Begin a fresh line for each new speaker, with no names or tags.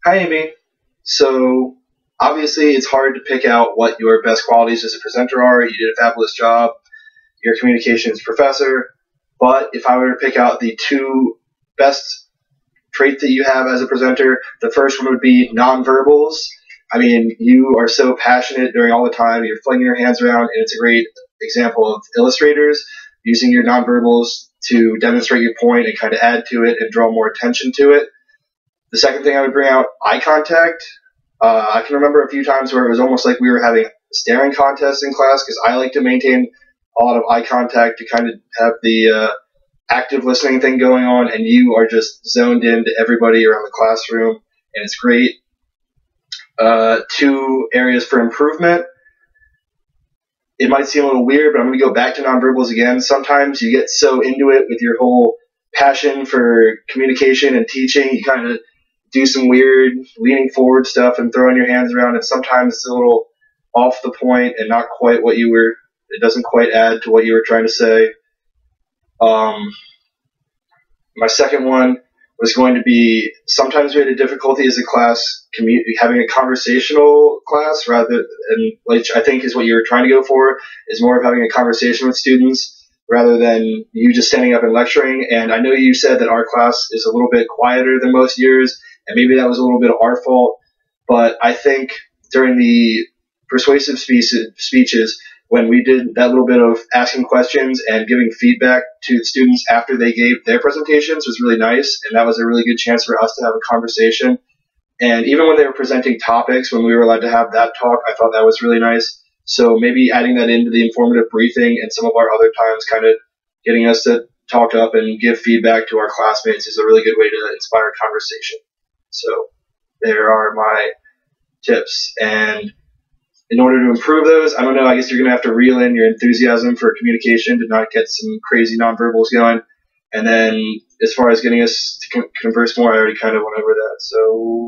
Hi, Amy. So, obviously, it's hard to pick out what your best qualities as a presenter are. You did a fabulous job. You're a communications professor. But if I were to pick out the two best traits that you have as a presenter, the first one would be nonverbals. I mean, you are so passionate during all the time. You're flinging your hands around, and it's a great example of illustrators using your nonverbals to demonstrate your point and kind of add to it and draw more attention to it. The second thing I would bring out, eye contact. I can remember a few times where it was almost like we were having a staring contest in class because I like to maintain a lot of eye contact to kind of have the active listening thing going on, and you are just zoned into everybody around the classroom, and it's great. Two areas for improvement. It might seem a little weird, but I'm going to go back to nonverbals again. Sometimes you get so into it with your whole passion for communication and teaching, you kind of do some weird leaning forward stuff and throwing your hands around, and sometimes it's a little off the point and not quite what you were. It doesn't quite add to what you were trying to say. My second one was going to be sometimes we had a difficulty as a class having a conversational class rather than, which I think is what you were trying to go for, is more of having a conversation with students rather than you just standing up and lecturing. And I know you said that our class is a little bit quieter than most years, and maybe that was a little bit of our fault. But I think during the persuasive speeches, when we did that little bit of asking questions and giving feedback to the students after they gave their presentations was really nice, and that was a really good chance for us to have a conversation. And even when they were presenting topics, when we were allowed to have that talk, I thought that was really nice. So maybe adding that into the informative briefing and some of our other times, kind of getting us to talk up and give feedback to our classmates is a really good way to inspire conversation. So there are my tips. And in order to improve those, I don't know, I guess you're going to have to reel in your enthusiasm for communication to not get some crazy nonverbals going. And then as far as getting us to converse more, I already kind of went over that. So